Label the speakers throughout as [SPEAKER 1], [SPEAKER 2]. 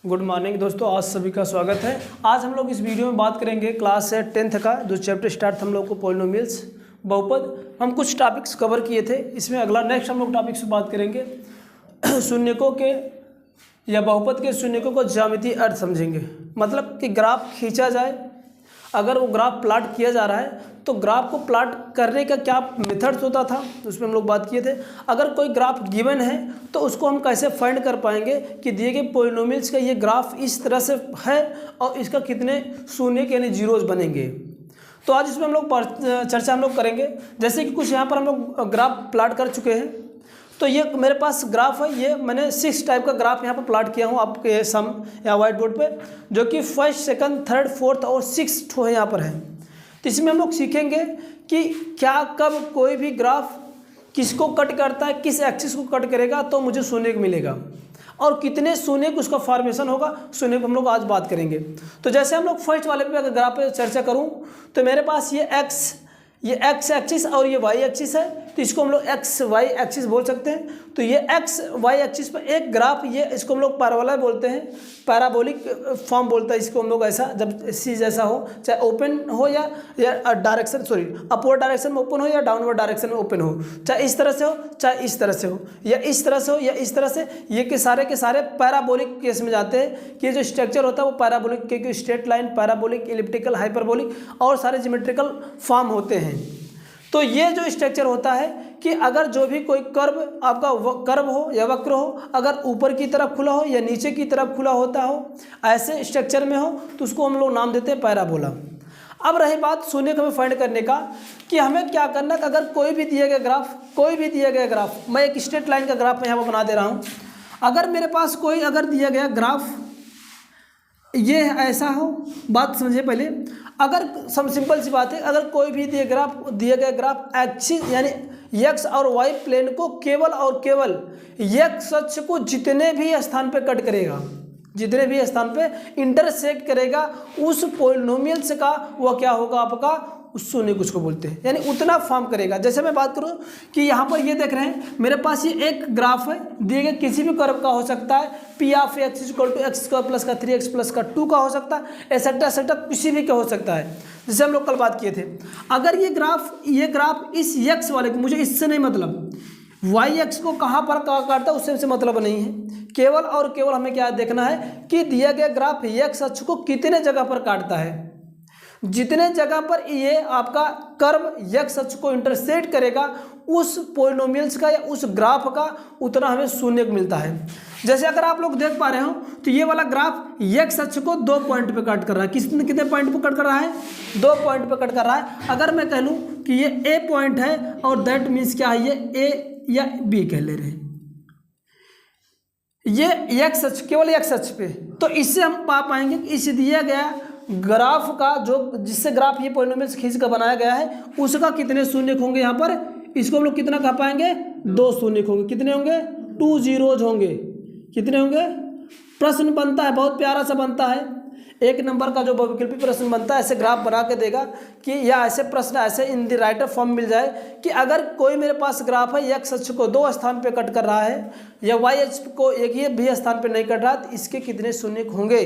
[SPEAKER 1] Good morning दोस्तों, आज सभी का स्वागत है। आज हम लोग इस वीडियो में बात करेंगे क्लास 10th का जो चैप्टर स्टार्ट था हम लोग को पॉलिनोमियल्स बहुपद। हम कुछ टॉपिक्स कवर किए थे, इसमें अगला नेक्स्ट हम लोग टॉपिक से बात करेंगे शून्यकों के या बहुपद के शून्यकों को ज्यामितीय अर्थ समझेंगे। मतलब कि ग्राफ खींचा जाए, अगर वो ग्राफ प्लाट किया जा रहा है तो ग्राफ को प्लाट करने का क्या मेथड्स होता था, उसमें हम लोग बात किए थे। अगर कोई ग्राफ गिवन है तो उसको हम कैसे फाइंड कर पाएंगे कि दिए गए पॉलिनोमियल्स का ये ग्राफ इस तरह से है और इसका कितने शून्य यानी जीरोज बनेंगे। तो आज इसमें हम लोग चर्चा हम लोग करेंगे। जैसे कि कुछ यहाँ पर हम लोग ग्राफ प्लाट कर चुके हैं। तो ये मेरे पास ग्राफ है, ये मैंने 6 टाइप का ग्राफ यहाँ पर प्लाट किया हूँ आपके सम या वाइट बोर्ड पे, जो कि फर्स्ट, सेकंड, थर्ड, फोर्थ और 6th है यहाँ पर है। तो इसमें हम लोग सीखेंगे कि क्या कब कोई भी ग्राफ किसको कट करता है, किस एक्सिस को कट करेगा तो मुझे शून्य मिलेगा, और कितने शून्य उसका फॉर्मेशन होगा, शून्य को हम लोग आज बात करेंगे। तो जैसे हम लोग फर्स्ट वाले पे अगर ग्राफ पे चर्चा करूँ तो मेरे पास ये एक्स एक्सिस और ये वाई एक्सिस है, तो इसको हम लोग एक्स वाई एक्सिस बोल सकते हैं। तो ये एक्स वाई एक्सिस पर एक ग्राफ, ये इसको हम लोग पैराबोला बोलते हैं, पैराबोलिक फॉर्म बोलता है इसको हम लोग। ऐसा जब सी जैसा हो, चाहे ओपन हो या डायरेक्शन अपवर्ड डायरेक्शन में ओपन हो या डाउनवर्ड डायरेक्शन में ओपन हो, चाहे इस तरह से हो चाहे इस तरह से हो या इस तरह से हो या इस तरह से, ये के सारे पैराबोलिक केस में जाते हैं कि जो स्ट्रक्चर होता है वो पैराबोलिक के straight line, parabolic, elliptical, hyperbolic और सारे ज्योमेट्रिकल फॉर्म होते हैं। तो ये जो स्ट्रक्चर होता है कि अगर जो भी कोई कर्व आपका कर्व हो या वक्र हो, अगर ऊपर की तरफ खुला हो या नीचे की तरफ खुला होता हो, ऐसे स्ट्रक्चर में हो तो उसको हम लोग नाम देते हैं पैराबोला। अब रही बात शून्य को हमें फाइंड करने का कि हमें क्या करना है। अगर कोई भी दिया गया ग्राफ, मैं एक स्ट्रेट लाइन का ग्राफ मैं यहाँ पर बना दे रहा हूँ। अगर मेरे पास कोई अगर दिया गया ग्राफ ये ऐसा हो, बात समझिए पहले। अगर सब सिंपल सी बात है, अगर कोई भी दिया गया ग्राफ एक्सिस यानी एक्स और वाई प्लेन को केवल और केवल एक्स अक्ष को जितने भी स्थान पे कट करेगा, जितने भी स्थान पे इंटरसेक्ट करेगा, उस पॉलिनोमियल्स का वह क्या होगा आपका, उस शून्य कुछ को बोलते हैं, यानी उतना फॉर्म करेगा। जैसे मैं बात करूं कि यहाँ पर ये देख रहे हैं मेरे पास ये एक ग्राफ है, दिए गए किसी भी कर्व का हो सकता है, P of x equal to x square plus का 3x प्लस का 2 का हो सकता है, एसेट्रा किसी भी का हो सकता है, जैसे हम लोग कल बात किए थे। अगर ये ग्राफ इस एक्स वाले को, मुझे इससे नहीं मतलब, वाई एक्स को कहाँ पर काटता है उससे मतलब नहीं है, केवल और केवल हमें क्या देखना है कि दिया गया ग्राफ एक्स अक्ष को कितने जगह पर काटता है। जितने जगह पर ये आपका कर्व एक्स अक्ष को इंटरसेक्ट करेगा, उस पॉलिनोमियल्स का या उस ग्राफ का उतना हमें शून्य मिलता है। जैसे अगर आप लोग देख पा रहे हो तो ये वाला ग्राफ एक्स अक्ष को 2 पॉइंट पे कट कर रहा है। कितने पॉइंट पे कट कर रहा है? 2 पॉइंट पे कट कर रहा है। अगर मैं कह लूँ कि ये ए पॉइंट है और दैट मीन्स क्या है, ये ए या बी कह ले रहे हैं, ये एक्स अक्ष, केवल एक्स अक्ष पे, तो इससे हम पा पाएंगे कि इस दिया गया ग्राफ का जो जिससे ग्राफ ये पॉलिनोमियल्स खींच कर बनाया गया है उसका कितने शून्य होंगे। यहाँ पर इसको हम लोग कितना कह पाएंगे, 2 शून्य होंगे। कितने होंगे? 2 जीरोज होंगे। कितने होंगे? प्रश्न बनता है, बहुत प्यारा सा बनता है, 1 नंबर का जो बहुविकल्पी प्रश्न बनता है, ऐसे ग्राफ बना के देगा कि या ऐसे प्रश्न ऐसे इन द राइटर फॉर्म मिल जाए कि अगर कोई मेरे पास ग्राफ है एक्स अक्ष को 2 स्थान पे कट कर रहा है या वाई अक्ष को एक ही भी स्थान पे नहीं कट रहा, तो इसके कितने शून्य होंगे।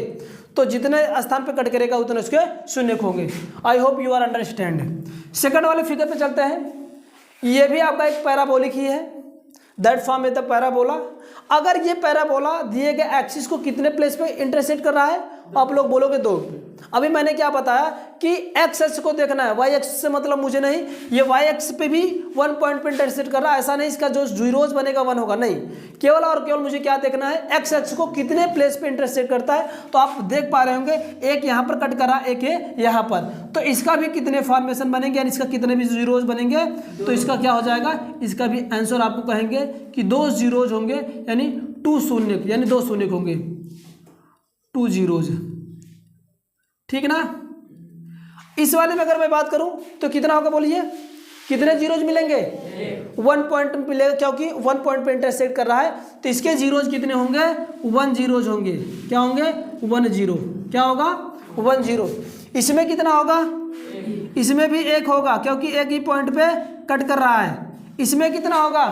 [SPEAKER 1] तो जितने स्थान पे कट करेगा उतने उसके शून्य होंगे। I hope you are understand. Second वाले फिगर पे चलते हैं। ये भी आपका एक पैराबोलिक ही है, दैट फॉर्म में द पैराबोला। अगर ये पैराबोला दिए गए एक्सिस को कितने प्लेस पे इंटरसेक्ट कर रहा है, आप लोग बोलोगे 2। अभी मैंने क्या बताया कि एक्स एक्स को देखना है, वाई एक्स से मतलब मुझे नहीं, ये वाई एक्स पे भी 1 पॉइंट पे इंटरसेक्ट कर रहा है, ऐसा नहीं इसका जो जीरोज बनेगा 1 होगा, नहीं, केवल और केवल मुझे क्या देखना है, एक्स एक्स को कितने प्लेस पे इंटरसेक्ट करता है। तो आप देख पा रहे होंगे एक यहाँ पर कट कर रहा है, एक है यहाँ पर, तो इसका भी कितने फॉर्मेशन बनेंगे यानी इसका कितने भी जीरोज बनेंगे। तो इसका क्या हो जाएगा, इसका भी आंसर आपको कहेंगे कि 2 जीरोज होंगे, यानी 2 शून्य, यानी 2 शून्य होंगे, 2 जीरोज, ठीक ना। इस वाले में अगर मैं बात करूं तो कितना होगा, बोलिए कितने जीरोज मिलेंगे? 1 पॉइंट मिलेगा, क्योंकि 1 पॉइंट पे इंटरसेक्ट कर रहा है, तो इसके जीरोज कितने होंगे? 1 जीरोज होंगे। क्या होंगे? 1 जीरो। क्या होगा? 1 जीरो। इसमें कितना होगा? इसमें भी 1 होगा, क्योंकि एक ही पॉइंट पे कट कर रहा है। इसमें कितना होगा?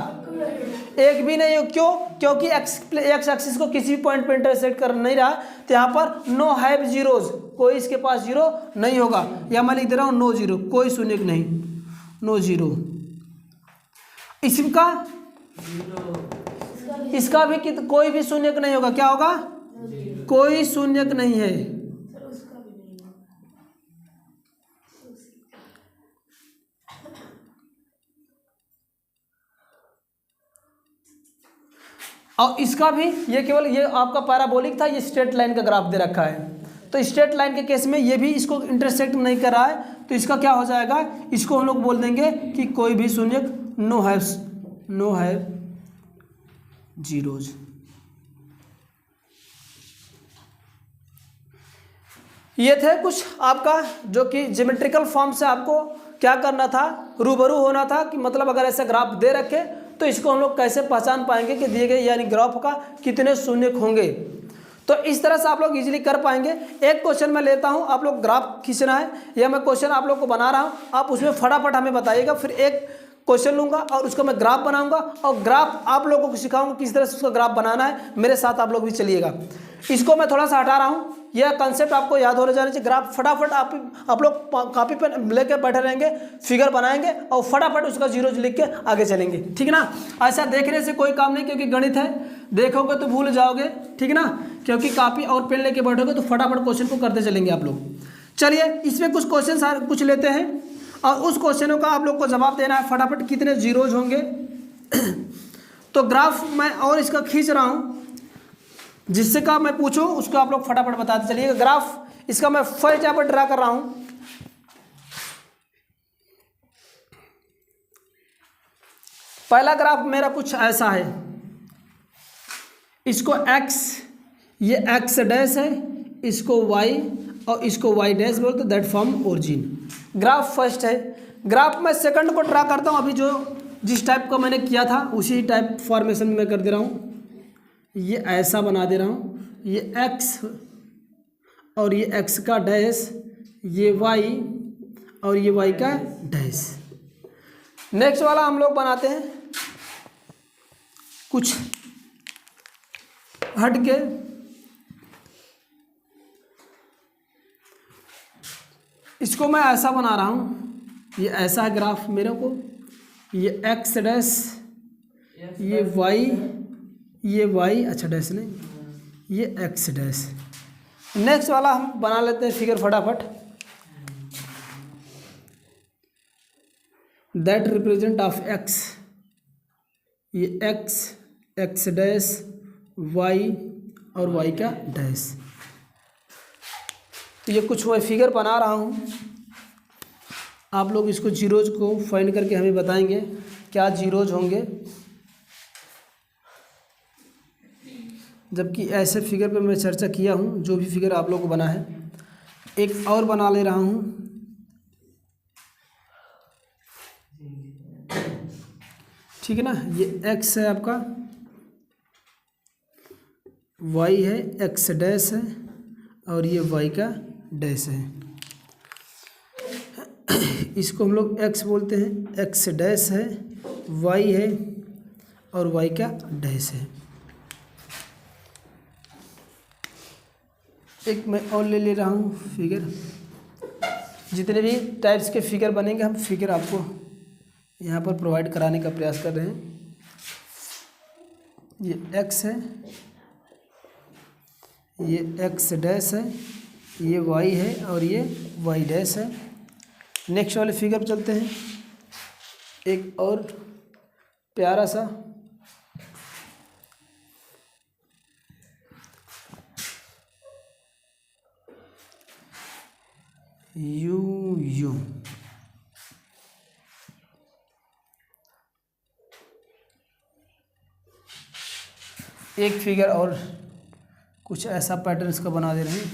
[SPEAKER 1] एक भी नहीं हो। क्यों? क्योंकि एक्स एक्सिस को किसी भी पॉइंट पे इंटरसेक्ट कर नहीं रहा, तो यहाँ पर नो हैव जीरोज, कोई इसके पास जीरो नहीं होगा। या मैं लिख दे रहा हूँ नो जीरो, कोई शून्य नहीं, नो जीरो। इसका भी कोई भी शून्यक नहीं होगा। क्या होगा? कोई शून्यक नहीं है। और इसका भी, ये केवल ये आपका पैराबोलिक था, ये स्ट्रेट लाइन का ग्राफ दे रखा है, तो स्ट्रेट लाइन के केस में ये भी इसको इंटरसेक्ट नहीं कर रहा है, तो इसका क्या हो जाएगा, इसको हम लोग बोल देंगे कि कोई भी शून्यक, नो हैव जीरोज। ये थे कुछ आपका जो कि ज्योमेट्रिकल फॉर्म से आपको क्या करना था, रूबरू होना था कि मतलब अगर ऐसा ग्राफ दे रखे तो इसको हम लोग कैसे पहचान पाएंगे कि दिए गए यानी ग्राफ का कितने शून्यक होंगे। तो इस तरह से आप लोग इजीली कर पाएंगे। एक क्वेश्चन मैं लेता हूं, आप लोग ग्राफ खींचना है या मैं क्वेश्चन आप लोग को बना रहा हूं, आप उसमें फटाफट हमें बताइएगा। फिर एक क्वेश्चन लूंगा और उसका मैं ग्राफ बनाऊंगा और ग्राफ आप लोगों को सिखाऊंगा किस तरह से उसका ग्राफ बनाना है। मेरे साथ आप लोग भी चलिएगा। इसको मैं थोड़ा सा हटा रहा हूँ, यह कंसेप्ट आपको याद हो जाना चाहिए। ग्राफ फटाफट आप लोग कॉपी पेन लेकर बैठे रहेंगे, फिगर बनाएंगे और फटाफट उसका जीरो लिख के आगे चलेंगे, ठीक ना। ऐसा देखने से कोई काम नहीं, क्योंकि गणित है, देखोगे तो भूल जाओगे, ठीक ना। क्योंकि कॉपी और पेन लेके बैठोगे तो फटाफट क्वेश्चन को करते चलेंगे आप लोग। चलिए इसमें कुछ क्वेश्चन कुछ लेते हैं और उस क्वेश्चनों का आप लोग को जवाब देना है फटाफट, कितने जीरोज होंगे। तो ग्राफ मैं और इसका खींच रहा हूँ, जिससे का मैं पूछूं उसको आप लोग फटाफट बताते चलिएगा। ग्राफ इसका मैं फर्स्ट यहाँ पर ड्रा कर रहा हूँ। पहला ग्राफ मेरा कुछ ऐसा है, इसको x, ये x डैश है, इसको y और इसको y डैश बोलते, that form origin. Graph first है। ग्राफ मैं सेकंड को ड्रा करता हूँ। अभी जो जिस टाइप का मैंने किया था उसी टाइप फॉर्मेशन में मैं कर दे रहा हूँ। ये ऐसा बना दे रहा हूँ, ये x और ये x का डैश, ये y और ये y का डैश। नेक्स्ट वाला हम लोग बनाते हैं कुछ हट के, इसको मैं ऐसा बना रहा हूँ, ये ऐसा है ग्राफ मेरे को, ये x डैश, ये y, अच्छा डैश नहीं, ये x डैश। नेक्स्ट वाला हम बना लेते हैं फिगर फटाफट, दैट रिप्रेजेंट ऑफ x, ये x डैश, y और y का डैश। तो ये कुछ मैं फिगर बना रहा हूँ, आप लोग इसको जीरोज को फाइंड करके हमें बताएंगे क्या जीरोज होंगे। जबकि ऐसे फिगर पे मैं चर्चा किया हूँ, जो भी फिगर आप लोगों को बना है। एक और बना ले रहा हूँ, ठीक है ना। ये x है आपका, y है, x डैश है और ये y का डैश है। इसको हम लोग x बोलते हैं, x डैश है, y है और y का डैश है। एक मैं और ले रहा हूँ फिगर। जितने भी टाइप्स के फिगर बनेंगे हम फिगर आपको यहाँ पर प्रोवाइड कराने का प्रयास कर रहे हैं। ये x है, ये x डैश है, ये y है और ये y डैश है। नेक्स्ट वाले फिगर पर चलते हैं। एक और प्यारा सा, यू एक फिगर और कुछ ऐसा पैटर्न इसका बना दे रहे हैं।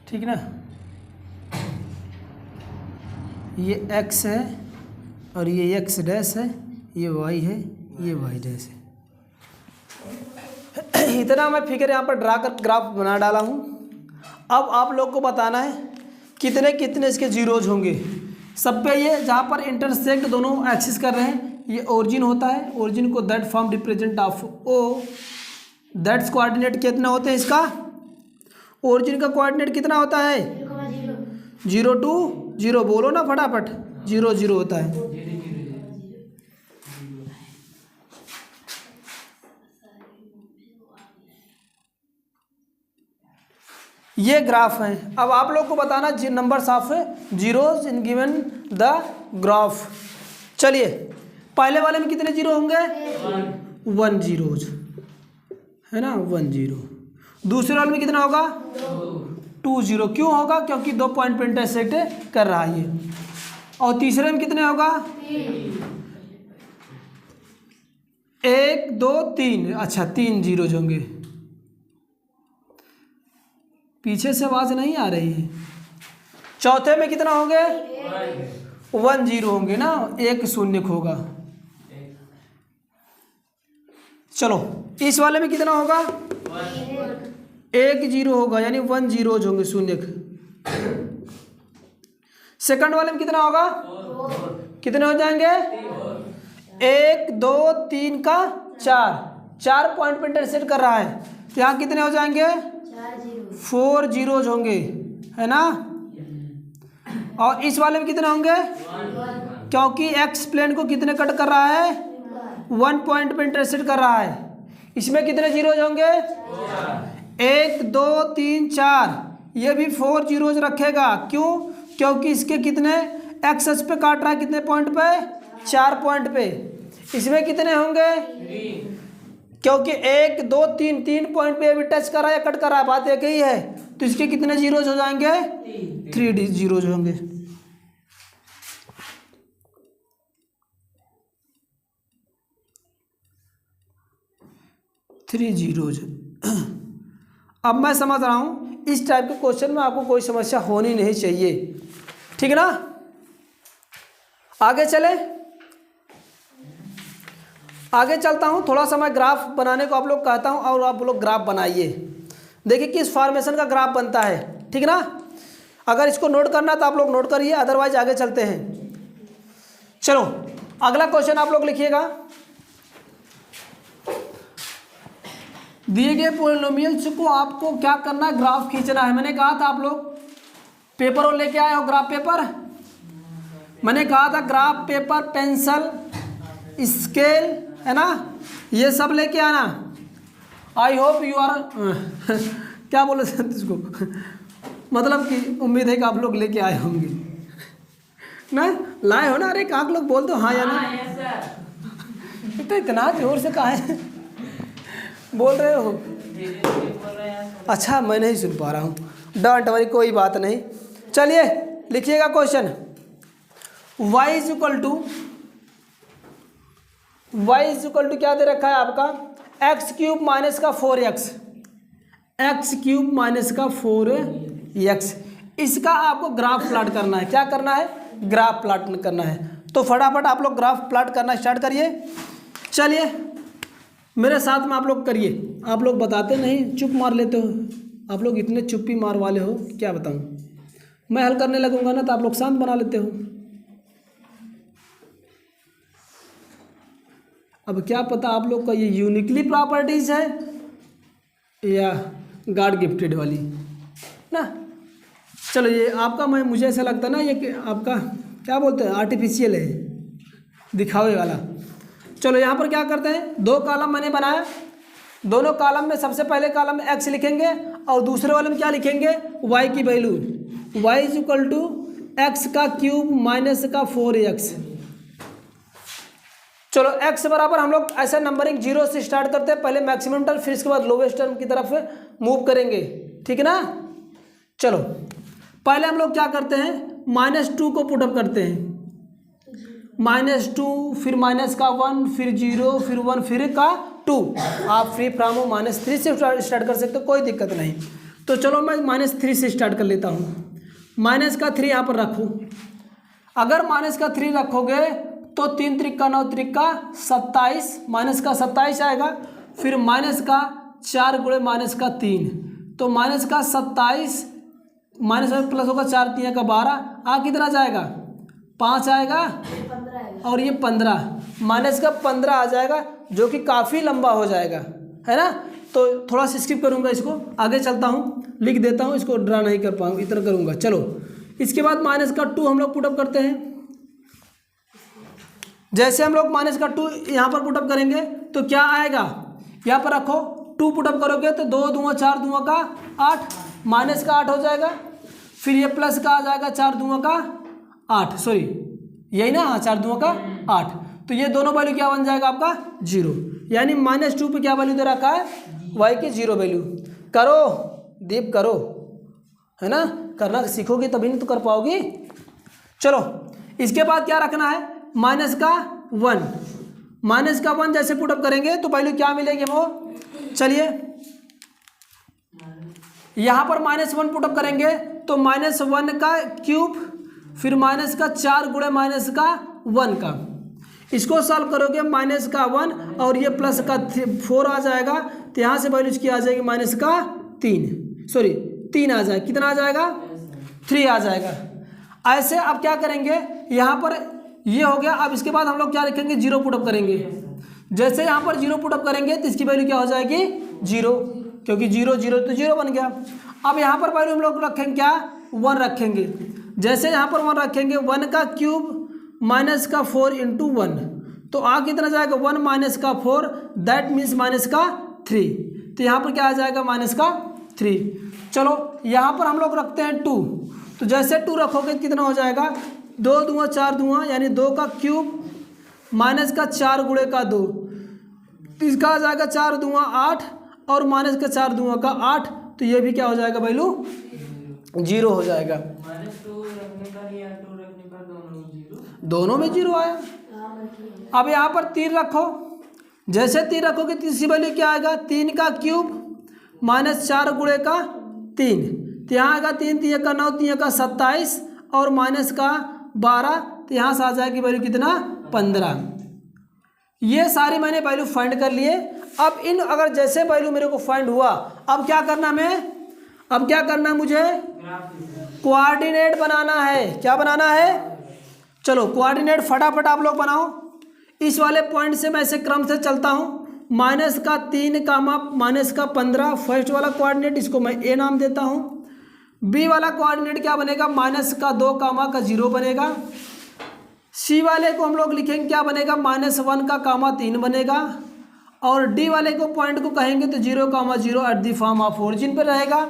[SPEAKER 1] ठीक ना, ये x है और ये x डैश है, ये y है, ये y डैश है। इतना मैं फिगर यहाँ पर ड्रा कर ग्राफ बना डाला हूँ। अब आप लोग को बताना है कितने कितने इसके जीरोज होंगे। सब पे ये जहाँ पर इंटरसेक्ट दोनों एक्सिस कर रहे हैं ये ओरिजिन होता है। ओरिजिन को that form represent of O, that's coordinate कितना होते हैं इसका, ओरिजिन का कोऑर्डिनेट कितना होता है 0 2 0, बोलो ना फटाफट, 0 0 होता है। ये ग्राफ है। अब आप लोग को बताना जी numbers of zeros in given the graph. चलिए पहले वाले में कितने जीरो होंगे 1 जीरोज है ना, 1 0। दूसरे वाले में कितना होगा 2 0। क्यों होगा, क्योंकि 2 पॉइंट पे इंटरसेक्ट कर रहा है ये। और तीसरे में कितने होगा 1 2 3, अच्छा 3 जीरोज होंगे। पीछे से आवाज नहीं आ रही है। चौथे में कितना होंगे 1 0 होंगे ना, 1 शून्य होगा। चलो इस वाले में कितना होगा 1 0 होगा, यानी 1 0 होंगे शून्य। सेकंड वाले में कितना होगा कितने हो जाएंगे 1 2 3 का 4 पॉइंट पे इंटरसेक्ट कर रहा है, तो यहाँ कितने हो जाएंगे 4 जीरोज होंगे है ना। और इस वाले में कितने होंगे, क्योंकि एक्स प्लेन को कितने कट कर रहा है 1 पॉइंट पे इंटरसेक्ट कर रहा है। इसमें कितने जीरोज होंगे 1 2 3 4, ये भी 4 जीरोज रखेगा। क्यों, क्योंकि इसके कितने एक्स एक्स पे काट रहा है, कितने पॉइंट पे 4 पॉइंट पे। इसमें कितने होंगे, क्योंकि 1 2 3 पॉइंट पे भी टच कर रहा है या कट कर रहा है, बात एक ही है। तो इसके कितने जीरोज हो जाएंगे 3 जीरोज होंगे। Three zeros. अब मैं समझ रहा हूं इस टाइप के क्वेश्चन में आपको कोई समस्या होनी नहीं चाहिए, ठीक है ना। आगे चले, आगे चलता हूं। थोड़ा सा मैं ग्राफ बनाने को आप लोग कहता हूं और आप लोग ग्राफ बनाइए। देखिए किस फॉर्मेशन का ग्राफ बनता है, ठीक ना। अगर इसको नोट करना तो आप लोग नोट करिए, अदरवाइज आगे चलते हैं। चलो अगला क्वेश्चन आप लोग लिखिएगा। दिए गए पॉलिनोमियल्स को आपको क्या करना है, ग्राफ खींचना है। मैंने कहा था आप लोग पेपर और लेके आए हो, ग्राफ पेपर। मैंने कहा था ग्राफ पेपर, पेंसिल, स्केल है ना, ये सब लेके आना। आई होप यू आर क्या बोले इसको मतलब कि उम्मीद है कि आप लोग लेके आए होंगे ना, लाए हो ना। अरे काक लोग बोल दो हाँ या ना। तो इतना जोर से कहा है बोल रहे हो, अच्छा मैं नहीं सुन पा रहा हूँ, डोंट वरी, कोई बात नहीं। चलिए लिखिएगा question. y is equal to क्या दे रखा है आपका एक्स क्यूब माइनस का 4x, एक्स क्यूब माइनस का 4x। इसका आपको ग्राफ प्लॉट करना है। क्या करना है, ग्राफ प्लॉट करना है। तो फटाफट आप लोग ग्राफ प्लॉट करना स्टार्ट करिए। चलिए मेरे साथ में आप लोग करिए। आप लोग बताते नहीं, चुप मार लेते हो। आप लोग इतने चुप्पी मार वाले हो क्या बताऊं। मैं हल करने लगूंगा ना तो आप लोग शांत बना लेते हो। अब क्या पता आप लोग का ये यूनिकली प्रॉपर्टीज है या गॉड गिफ्टेड वाली ना। चलो ये आपका, मैं मुझे ऐसा लगता ना ये कि आपका क्या बोलते हैं आर्टिफिशियल है, दिखावे वाला। चलो यहाँ पर क्या करते हैं, 2 कॉलम मैंने बनाया। दोनों कॉलम में सबसे पहले कॉलम में x लिखेंगे और दूसरे वाले में क्या लिखेंगे y की value. y is equal to x का क्यूब माइनस का 4x। चलो x बराबर हम लोग ऐसा नंबरिंग 0 से स्टार्ट करते हैं, पहले मैक्सिमम टर्म फिर इसके बाद लोवेस्ट टर्म की तरफ मूव करेंगे, ठीक है ना। चलो पहले हम लोग क्या करते हैं, -2 को पुटअप करते हैं। -2 फिर माइनस का 1 फिर 0 फिर 1 फिर का 2। आप फ्री फ्रॉम -3 से स्टार्ट कर सकते हो, कोई दिक्कत नहीं। तो चलो मैं -3 से स्टार्ट कर लेता हूँ। माइनस का 3 यहाँ पर रखूँ। अगर माइनस का 3 रखोगे तो 3 त्रिक का 9 त्रिक का 27, माइनस का 27 आएगा। फिर माइनस का 4 गुणे माइनस का 3, तो माइनस का 27 माइनस में प्लस होगा 4 3 का 12, कितना जाएगा 5 आएगा और ये 15, माइनस का 15 आ जाएगा जो कि काफ़ी लंबा हो जाएगा, है ना। तो थोड़ा सा स्किप करूँगा इसको, आगे चलता हूँ, लिख देता हूँ, इसको ड्रा नहीं कर पाऊँ, इतना करूँगा। चलो इसके बाद माइनस का 2 हम लोग पुटअप करते हैं। जैसे हम लोग माइनस का 2 यहाँ पर पुटअप करेंगे तो क्या आएगा, यहाँ पर रखो 2 पुटअप करोगे तो 2 दूँगा 4 दूँगा का 8, माइनस का 8 हो जाएगा। फिर ये प्लस का आ जाएगा 4 दूँगा का 8, सॉरी यही ना, हाँ 4 दूँगा का 8, तो ये दोनों वैल्यू क्या बन जाएगा आपका 0, यानी -2 पे क्या वैल्यू दे रखा है, y की 0 वैल्यू। करो दीप करो, है ना, करना सीखोगे तभी नहीं तो कर पाओगी। चलो इसके बाद क्या रखना है, माइनस का 1 जैसे पुटअप करेंगे तो वैल्यू क्या मिलेगी वो, चलिए यहाँ पर -1 पुटअप करेंगे तो -1 का क्यूब, फिर माइनस का 4 गुणे माइनस का 1 का, इसको सॉल्व करोगे माइनस का 1 और ये प्लस का 4 आ जाएगा, तो यहाँ से वैल्यू की आ जाएगी माइनस का 3 आ जाएगा, कितना आ जाएगा 3 आ जाएगा। ऐसे अब क्या करेंगे, यहाँ पर ये हो गया। अब इसके बाद हम लोग क्या रखेंगे, 0 पुटअप करेंगे। जैसे यहाँ पर 0 पुटअप करेंगे तो इसकी वैल्यू क्या हो जाएगी 0, क्योंकि 0 0 तो 0 बन गया। अब यहाँ पर वैल्यू हम लोग रखेंगे क्या, 1 रखेंगे। जैसे यहाँ पर 1 रखेंगे, 1 का क्यूब माइनस का 4 इंटू 1, तो कितना जाएगा 1 माइनस का 4, दैट मीन्स माइनस का 3, तो यहाँ पर क्या आ जाएगा माइनस का 3। चलो यहाँ पर हम लोग रखते हैं 2, तो जैसे 2 रखोगे कितना हो जाएगा, 2 दूँगा 4 दूँगा, यानी 2 का क्यूब माइनस का 4 गुणे का 2, तो इसका आ जाएगा 4 दूँगा 8 और माइनस का 4 दूँगा का 8, तो ये भी क्या हो जाएगा वैल्यू 0 हो जाएगा। दोनों में 0 आया। अब यहाँ पर 3 रखो, जैसे 3 रखोगे तीसरी वैल्यू क्या आएगा, 3 का क्यूब माइनस 4 गुणे का 3, तो यहाँ आएगा 3 3 का 9 3 का 27 और माइनस का 12, तो यहाँ से आ जाएगी वैल्यू कितना 15। ये सारी मैंने वैल्यू फाइंड कर लिए। अब इन अगर जैसे वैल्यू मेरे को फाइंड हुआ, अब क्या करना है मुझे कोऑर्डिनेट बनाना है। क्या बनाना है, चलो कोऑर्डिनेट फटाफट आप लोग बनाओ। इस वाले पॉइंट से मैं ऐसे क्रम से चलता हूँ, माइनस का 3 कामा माइनस का 15 फर्स्ट वाला कोऑर्डिनेट, इसको मैं ए नाम देता हूँ। बी वाला कोऑर्डिनेट क्या बनेगा, माइनस का 2 कामा का 0 बनेगा। सी वाले को हम लोग लिखेंगे क्या बनेगा, -1 का कामा 3 बनेगा। और डी वाले को पॉइंट को कहेंगे तो 0 कामा 0 at the form of origin पर रहेगा।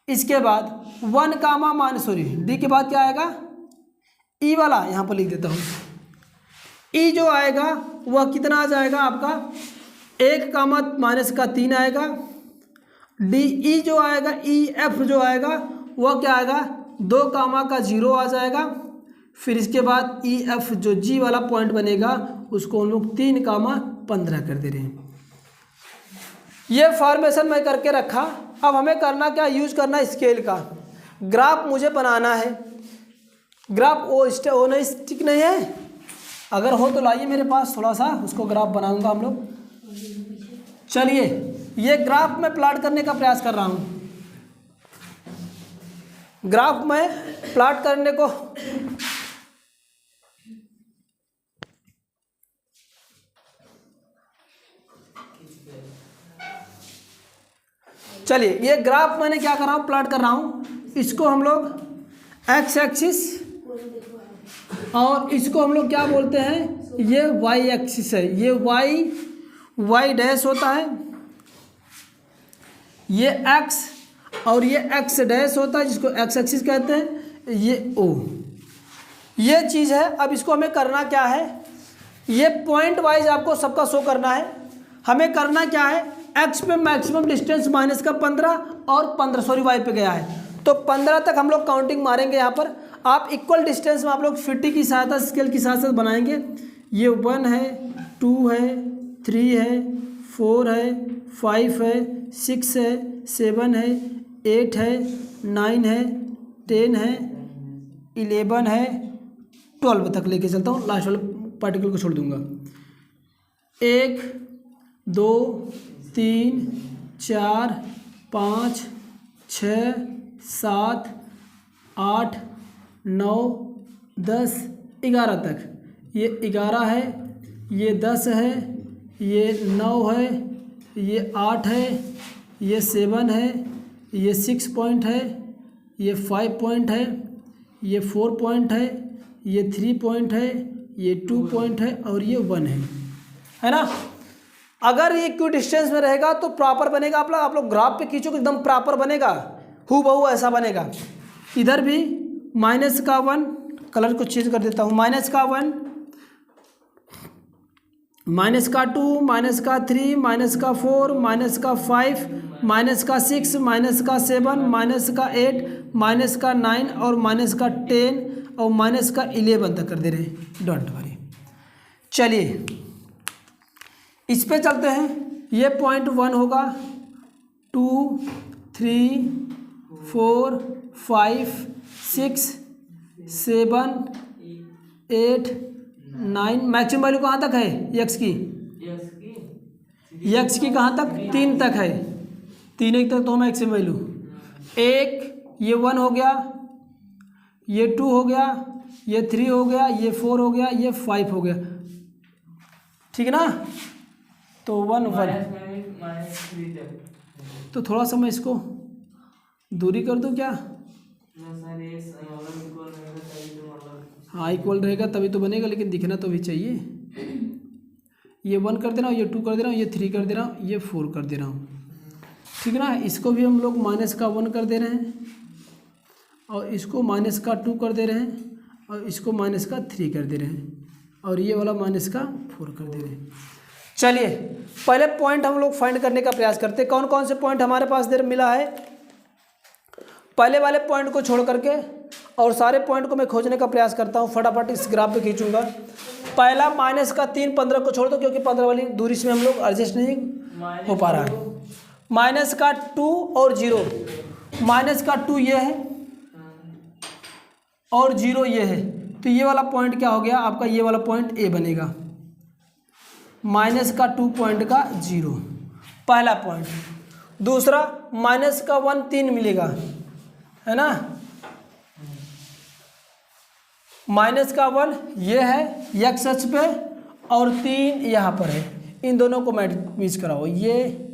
[SPEAKER 1] इसके बाद 1 कामा डी के बाद क्या आएगा, ई वाला यहाँ पर लिख देता हूँ। ई जो आएगा वह कितना आ जाएगा आपका 1 कामा माइनस का 3 आएगा। डी ई जो आएगा, ई एफ जो आएगा वह क्या आएगा 2 कामा का 0 आ जाएगा। फिर इसके बाद ई एफ जो जी वाला पॉइंट बनेगा उसको हम लोग 3 कामा 15 कर दे रहे हैं। ये फॉर्मेशन मैं करके रखा। अब हमें करना क्या, यूज करना स्केल का। ग्राफ मुझे बनाना है। ग्राफ वो नहीं स्टिक नहीं है, अगर हो तो लाइए मेरे पास थोड़ा सा, उसको ग्राफ बनाऊंगा हम लोग। चलिए ये ग्राफ मैं प्लॉट करने का प्रयास कर रहा हूँ। ग्राफ में प्लॉट करने को चलिए ये ग्राफ मैंने क्या कर रहा हूँ, प्लॉट कर रहा हूँ। इसको हम लोग एक्स एक्सिस और इसको हम लोग क्या बोलते हैं, ये वाई एक्सिस है। ये वाई डैश होता है, ये एक्स और ये एक्स डैश होता है जिसको एक्स एक्सिस कहते हैं। ये ओ ये चीज़ है। अब इसको हमें करना क्या है, ये पॉइंट वाइज आपको सबका शो करना है। हमें करना क्या है, एक्स पे मैक्सिमम डिस्टेंस माइनस का 15 और 15 वाई पे गया है तो 15 तक हम लोग काउंटिंग मारेंगे। यहाँ पर आप इक्वल डिस्टेंस में आप लोग 50 की सहायता स्केल की सहायता बनाएंगे। ये 1 है, 2 है, 3 है, 4 है, 5 है, 6 है, 7 है, 8 है, 9 है, 10 है, 11 है, 12 तक लेके चलता हूँ। लास्ट वाले पार्टिकल को छोड़ दूंगा। 1 2 3 4 5 6 7 8 9 10 11 तक। ये 11 है, ये 10 है, ये 9 है, ये 8 है, ये 7 है, ये 6 पॉइंट है, ये 5 पॉइंट है, ये 4 पॉइंट है, ये 3 पॉइंट है, ये 2 पॉइंट है और ये 1 है ना। अगर ये क्यू डिस्टेंस में रहेगा तो प्रॉपर बनेगा। आप लोग ग्राफ पे खींचो एकदम प्रॉपर बनेगा, हूबहू ऐसा बनेगा। इधर भी माइनस का 1, कलर को चेंज कर देता हूँ, माइनस का 1, माइनस का 2, माइनस का 3, माइनस का 4, माइनस का 5, माइनस का 6, माइनस का 7, माइनस का 8, माइनस का 9 और माइनस का 10 और माइनस का 11 तक कर दे रहे हैं। डोंट वरी, चलिए इस पे चलते हैं। ये पॉइंट 1 होगा, 2 3 4 5 6 7 8 9, मैक्सिमम वैल्यू कहाँ तक है यक्स की? यक्स की कहाँ तक? 3 तक है। 3 तक तो मैक्सिमम वैल्यू। एक ये 1 हो गया, ये 2 हो गया, ये 3 हो गया, ये 4 हो गया, ये 5 हो गया, ठीक है ना। तो 1 1 तो थोड़ा सा मैं इसको दूरी कर दूं क्या? हाँ इक्वल रहेगा तभी तो बनेगा, लेकिन दिखना तो भी चाहिए। ये 1 कर दे रहा हूँ, ये 2 कर दे रहा हूँ, ये 3 कर दे रहा हूँ, ये 4 कर दे रहा हूँ, ठीक है ना। इसको भी हम लोग माइनस का 1 कर दे रहे हैं और इसको माइनस का 2 कर दे रहे हैं और इसको माइनस का 3 कर दे रहे हैं और ये वाला माइनस का 4 कर दे रहे हैं। चलिए पहले पॉइंट हम लोग फाइंड करने का प्रयास करते हैं। कौन कौन से पॉइंट हमारे पास देर मिला है? पहले वाले पॉइंट को छोड़ करके और सारे पॉइंट को मैं खोजने का प्रयास करता हूँ। फटाफट इस ग्राफ पे खींचूंगा। पहला माइनस का 3 15 को छोड़ दो, क्योंकि 15 वाली दूरी से हम लोग एडजस्ट नहीं हो पा रहा है। माइनस का 2 और 0, माइनस का 2 ये है और 0 ये है, तो ये वाला पॉइंट क्या हो गया आपका? ये वाला पॉइंट ए बनेगा। माइनस का 2 पॉइंट का 0 पहला पॉइंट। दूसरा माइनस का 1 3 मिलेगा, है ना। माइनस का 1 ये है एक्स अक्ष पे और 3 यहाँ पर है। इन दोनों को मैच कराओ। ये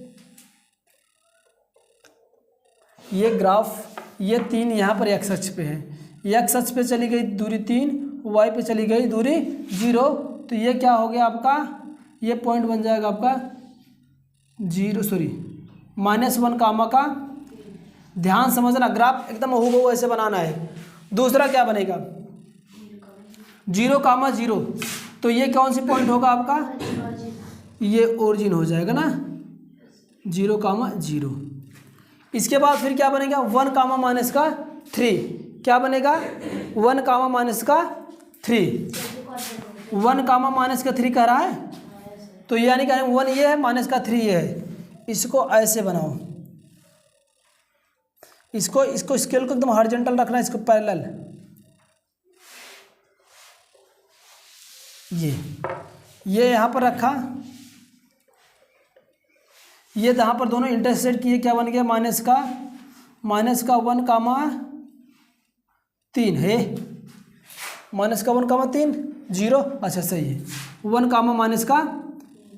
[SPEAKER 1] ग्राफ, ये 3 यहाँ पर एक्स अक्ष पे है। एक्स अक्ष पे चली गई दूरी 3, वाई पे चली गई दूरी 0, तो ये क्या हो गया आपका? ये पॉइंट बन जाएगा आपका -1 कामा का। ध्यान समझना, ग्राफ एकदम हूबहू ऐसे बनाना है। दूसरा क्या बनेगा? 0 कामा 0, तो ये कौन सी पॉइंट होगा आपका? ये ओरिजिन हो जाएगा ना, 0 कामा 0। इसके बाद फिर क्या बनेगा? 1 कामा माइनस का 3। क्या बनेगा? 1 कामा माइनस का 3। 1 कामा माइनस का 3 कह रहा है, तो यानी कि 1 ये है, माइनस का 3 ये है। इसको ऐसे बनाओ, इसको स्केल को एकदम हॉरिजॉन्टल रखना है, इसको पैरेलल। ये यहाँ पर रखा, ये यहाँ पर दोनों इंटरसेक्ट किए, क्या बन गया? माइनस का 1 कामा 3 है। माइनस का 1 कामा 3 0, अच्छा सही है। 1 कामा माइनस का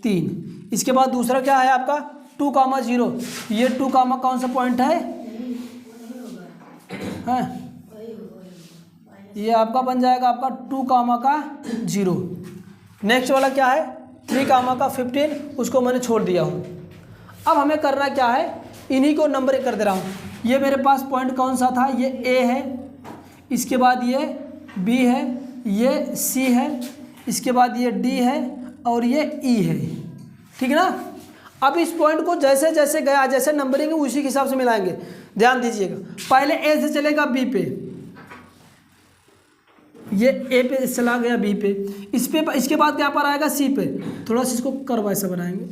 [SPEAKER 1] 3। इसके बाद दूसरा क्या है आपका? 2 कामा 0। ये 2 कामा कौन सा पॉइंट है? हाँ, ये आपका बन जाएगा आपका 2 कामा का 0। नेक्स्ट वाला क्या है? 3 कामा का 15, उसको मैंने छोड़ दिया हूँ। अब हमें करना क्या है? इन्हीं को नंबर कर दे रहा हूँ। ये मेरे पास पॉइंट कौन सा था? ये ए है, इसके बाद ये बी है, ये सी है, इसके बाद ये डी है और ये ई है, ठीक है ना। अब इस पॉइंट को जैसे जैसे गया, जैसे नंबरिंग है उसी के हिसाब से मिलाएंगे। ध्यान दीजिएगा, पहले ए से चलेगा बी पे, ये ए पे चला गया बी पे, इस पे, इसके बाद क्या पर आएगा? सी पे। थोड़ा सा इसको कर्व ऐसा बनाएंगे,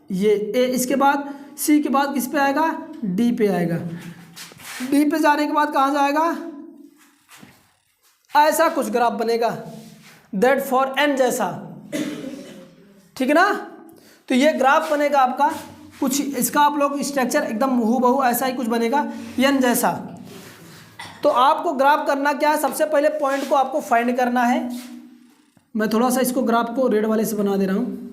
[SPEAKER 1] ये ए, इसके बाद सी के बाद किस पे आएगा? डी पे आएगा। डी पे जाने के बाद कहाँ जाएगा? ऐसा कुछ ग्राफ बनेगा, दैट फॉर एन जैसा, ठीक है ना। तो ये ग्राफ बनेगा आपका कुछ, इसका आप लोग स्ट्रक्चर एकदम हूबहू ऐसा ही कुछ बनेगा एन जैसा। तो आपको ग्राफ करना क्या है, सबसे पहले पॉइंट को आपको फाइंड करना है। मैं थोड़ा सा इसको ग्राफ को रेड वाले से बना दे रहा हूँ।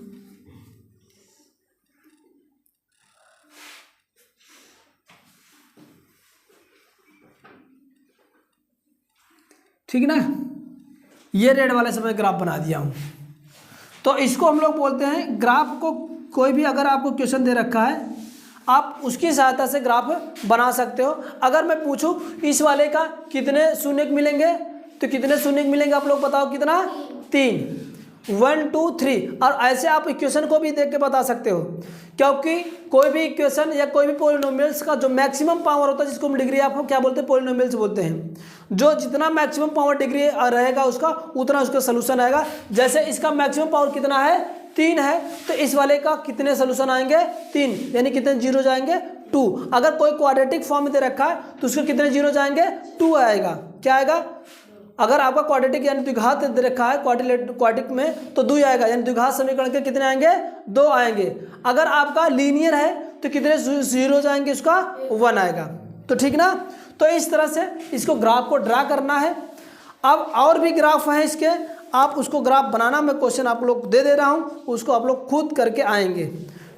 [SPEAKER 1] ठीक ना, ये रेड वाले से मैं ग्राफ बना दिया हूँ। तो इसको हम लोग बोलते हैं ग्राफ को, कोई भी अगर आपको क्वेश्चन दे रखा है आप उसकी सहायता से ग्राफ बना सकते हो। अगर मैं पूछूं इस वाले का कितने शून्य मिलेंगे, तो कितने शून्य मिलेंगे आप लोग बताओ, कितना, 3, 1 2 3। और ऐसे आप इक्वेशन को भी देख के बता सकते हो, क्योंकि कोई भी इक्वेशन या कोई भी पॉलिनोमियल्स का जो मैक्सिमम पावर होता है, जिसको हम डिग्री आपको क्या बोलते हैं, पॉलिनोमियल्स बोलते हैं। जो जितना मैक्सिमम पावर डिग्री रहेगा उसका उतना उसका सोल्यूशन आएगा। जैसे इसका मैक्सिमम पावर कितना है, 3 है, तो इस वाले का कितने सोल्यूशन आएंगे, 3, यानी कितने जीरो जाएंगे, 2। अगर कोई क्वाड्रेटिक फॉर्म में दे रखा है तो उसके कितने जीरो जाएंगे, 2 आएगा। क्या आएगा, अगर आपका क्वाड्रेटिक यानी द्विघात दे रखा है क्वाड्रेटिक में तो 2 आएगा, यानी द्विघात समीकरण के कितने आएंगे, 2 आएंगे। अगर आपका लीनियर है तो कितने जीरो जाएंगे, उसका 1 आएगा। तो ठीक ना, तो इस तरह से इसको ग्राफ को ड्रा करना है। अब और भी ग्राफ हैं इसके, आप उसको ग्राफ बनाना, मैं क्वेश्चन आप लोग दे रहा हूँ, उसको आप लोग खुद करके आएंगे।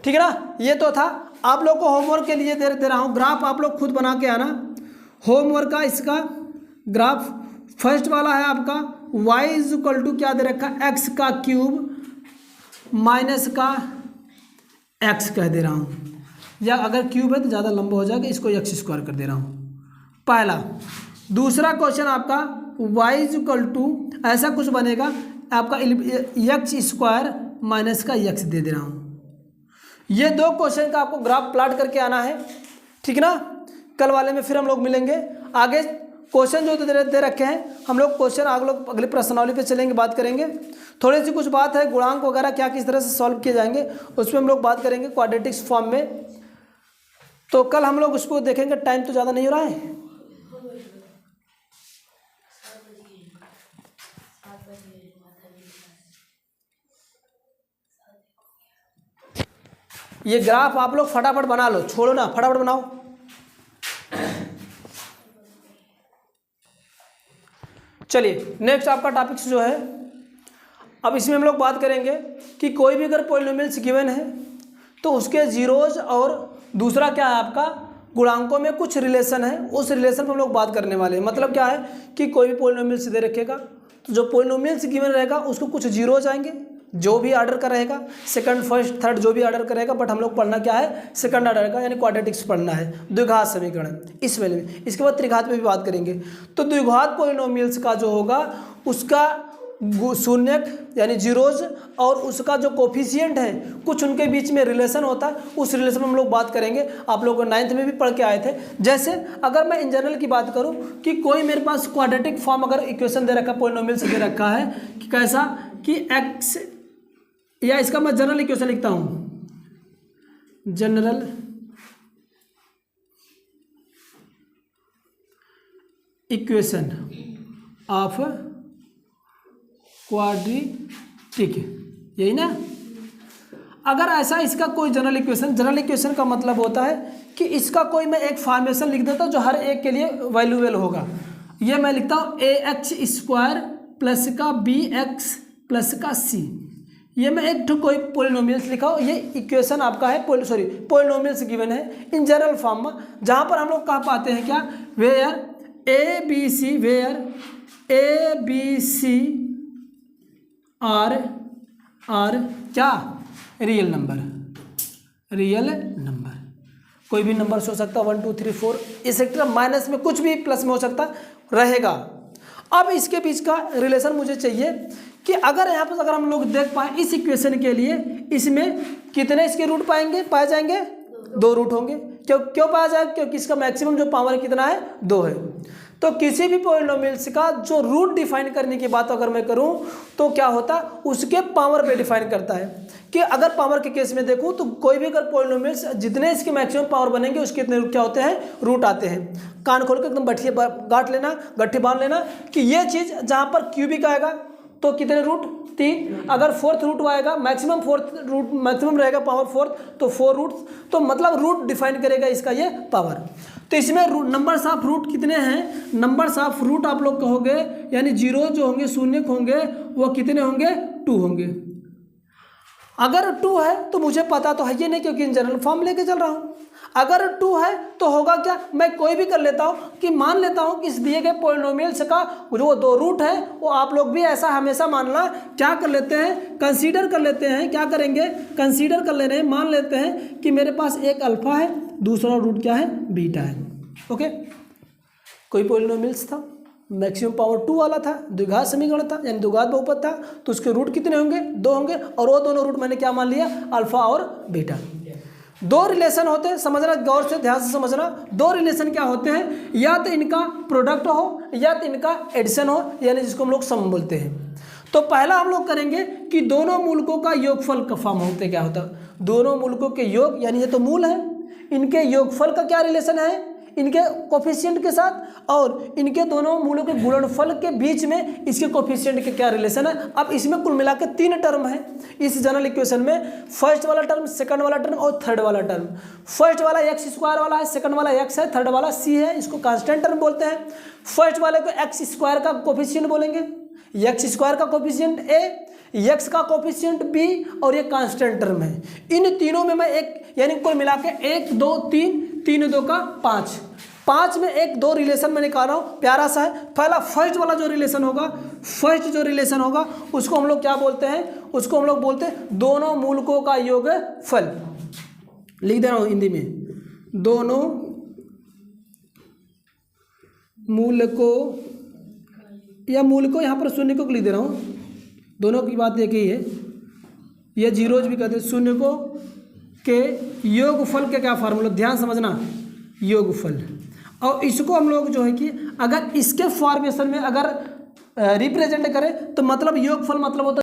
[SPEAKER 1] ठीक है ना, ये तो था आप लोग को होमवर्क के लिए दे रहा हूँ। ग्राफ आप लोग खुद बना के आना। होमवर्क का इसका ग्राफ फर्स्ट वाला है आपका y = क्या दे रखा है, x का क्यूब माइनस का x कह दे रहा हूँ, या अगर क्यूब है तो ज़्यादा लंबा हो जाएगा, इसको x² कर दे रहा हूँ पहला। दूसरा क्वेश्चन आपका y = ऐसा कुछ बनेगा आपका x² माइनस का x दे दे रहा हूँ। ये 2 क्वेश्चन का आपको ग्राफ प्लॉट करके आना है। ठीक ना, कल वाले में फिर हम लोग मिलेंगे। आगे क्वेश्चन जो दे रखे हैं हम लोग क्वेश्चन आगे लोग अगले प्रश्नावली पे चलेंगे, बात करेंगे। थोड़ी सी कुछ बात है गुणांक वगैरह क्या किस तरह से सॉल्व किए जाएंगे उस पर हम लोग बात करेंगे क्वाड्रेटिक्स फॉर्म में। तो कल हम लोग उसको देखेंगे। टाइम तो ज़्यादा नहीं हो रहा है, ये ग्राफ आप लोग फटाफट बना लो, छोड़ो ना, फटाफट बनाओ। चलिए नेक्स्ट आपका टॉपिक्स जो है, अब इसमें हम लोग बात करेंगे कि कोई भी अगर पॉलिनोमियल्स गिवन है तो उसके जीरोज और दूसरा क्या है आपका गुणांकों में कुछ रिलेशन है, उस रिलेशन पर हम लोग बात करने वाले हैं। मतलब क्या है कि कोई भी पॉलिनोमियल्स दे रखेगा तो जो पॉलिनोमियल्स गिवन रहेगा उसको कुछ जीरोज आएंगे, जो भी ऑर्डर का रहेगा, सेकंड फर्स्ट थर्ड जो भी ऑर्डर का रहेगा, बट हम लोग पढ़ना क्या है, सेकंड ऑर्डर का, यानी क्वाड्रेटिक्स पढ़ना है, द्विघात समीकरण इस वेले में। इसके बाद त्रिघात में भी बात करेंगे। तो द्विघात पॉलिनोमियल्स का जो होगा उसका शून्यक यानी जीरोज और उसका जो कोफिशिएंट है कुछ उनके बीच में रिलेशन होता है, उस रिलेशन में हम लोग बात करेंगे। आप लोग 9th में भी पढ़ के आए थे। जैसे अगर मैं इन जनरल की बात करूं कि कोई मेरे पास क्वाड्रेटिक फॉर्म अगर इक्वेशन दे रखा, पॉलिनोमियल्स दे रखा है कि कैसा कि x, या इसका मैं जनरल इक्वेशन लिखता हूं, जनरल इक्वेशन ऑफ क्वाड्रेटिक, यही ना। अगर ऐसा इसका कोई जनरल इक्वेशन का मतलब होता है कि इसका कोई मैं एक फॉर्मेशन लिख देता हूं जो हर एक के लिए वैल्यूएबल होगा। ये मैं लिखता हूं ax² प्लस का bx प्लस का c। ये मैं एक तो कोई पॉलिनोमियल्स लिखा हो, ये इक्वेशन आपका है पॉलिनोमियल्स गिवन है इन जनरल फॉर्म में, जहाँ पर हम लोग कह पाते हैं क्या, where a b c are क्या, रियल नंबर। कोई भी नंबर हो सकता है 1 2 3 4 एक्सेट्रा, माइनस में कुछ भी प्लस में हो सकता रहेगा। अब इसके बीच का रिलेशन मुझे चाहिए कि अगर यहाँ पर अगर हम लोग देख पाए इस इक्वेशन के लिए इसमें कितने इसके रूट पाए जाएंगे, 2 रूट होंगे। क्यों पाया जाएगा, क्योंकि इसका मैक्सिमम जो पावर कितना है, 2 है। तो किसी भी पॉलिनोमियल्स का जो रूट डिफाइन करने की बात अगर मैं करूं तो क्या होता है, उसके पावर पे डिफाइन करता है। कि अगर पावर के केस में देखूं तो कोई भी अगर पॉलिनोमियल्स जितने इसके मैक्सिमम पावर बनेंगे उसके इतने क्या होते हैं, रूट आते हैं। कान खोल के एकदम गट्ठी बांध लेना कि ये चीज़ जहाँ पर क्यूबिक आएगा तो कितने रूट 3। अगर फोर्थ रूट आएगा, मैक्सिमम फोर्थ रूट मैक्सिमम रहेगा पावर फोर्थ, तो 4 रूट्स, तो मतलब रूट डिफाइन करेगा इसका ये पावर। तो इसमें नंबर्स ऑफ रूट कितने हैं, नंबर्स ऑफ रूट आप लोग कहोगे यानी जीरो जो होंगे, शून्य होंगे, वो कितने होंगे, 2 होंगे। अगर 2 है तो मुझे पता तो है ये नहीं, क्योंकि जनरल फॉर्म लेके चल रहा हूँ। अगर 2 है तो होगा क्या, मैं कोई भी कर लेता हूँ कि मान लेता हूँ कि इस दिए गए पॉलिनोमियल्स का जो 2 रूट है, वो आप लोग भी ऐसा हमेशा मानना, क्या कर लेते हैं, कंसीडर कर लेते हैं। क्या करेंगे, कंसीडर कर ले रहे हैं, मान लेते हैं कि मेरे पास एक अल्फा है, दूसरा रूट क्या है, बीटा है। ओके, कोई पॉलिनोमियल्स था, मैक्सिमम पावर 2 वाला था, द्विघात समीकरण था यानी द्विघात बहुपद था, तो उसके रूट कितने होंगे, 2 होंगे, और वो दोनों रूट मैंने क्या मान लिया, अल्फा और बीटा। 2 रिलेशन होते हैं, समझना गौर से, ध्यान से समझना। 2 रिलेशन क्या होते हैं, या तो इनका प्रोडक्ट हो या तो इनका एडिशन हो, यानी जिसको हम लोग सम बोलते हैं। तो पहला हम लोग करेंगे कि दोनों मूलकों का योगफल का फॉर्म होते क्या होता, दोनों मूलकों के योग, यानी ये तो मूल है, इनके योगफल का क्या रिलेशन है, इनके कोफिशिएंट के साथ, और इनके दोनों मूलों के गुणनफल के बीच में इसके कोफिशिएंट के क्या रिलेशन है। अब इसमें कुल मिलाकर 3 टर्म है इस जनरल इक्वेशन में, फर्स्ट वाला टर्म, सेकंड वाला टर्म और थर्ड वाला टर्म। फर्स्ट वाला एक्स स्क्वायर वाला है, सेकंड वाला एक्स है, थर्ड वाला सी है, इसको कांस्टेंट टर्म बोलते हैं। फर्स्ट वाले को एक्स स्क्वायर का कोफिशिएंट बोलेंगे, एक्स स्क्वायर का कोफिशिएंट ए, एक्स का कोफिशिएंट बी, और ये कांस्टेंट टर्म है। इन तीनों में मैं एक, यानी कुल मिला के 1 2 3, 3 2 का 5, 5 में 1 2 रिलेशन मैं निकाल रहा हूँ, प्यारा सा है। पहला फर्स्ट वाला जो रिलेशन होगा, फर्स्ट जो रिलेशन होगा उसको हम लोग क्या बोलते हैं, उसको हम लोग बोलते हैं दोनों मूलकों का योगफल। लिख दे रहा हूँ हिंदी में, दोनों मूलकों, या मूलकों यहाँ पर शून्य को लिख दे रहा हूँ, दोनों की बात एक ही है, यह जीरोज भी कहते हैं, शून्य को के योगफल के क्या फार्मूला, ध्यान समझना, योगफल। और इसको हम लोग जो है कि अगर इसके फॉर्मेशन में अगर रिप्रेजेंट करें तो मतलब योगफल मतलब होता है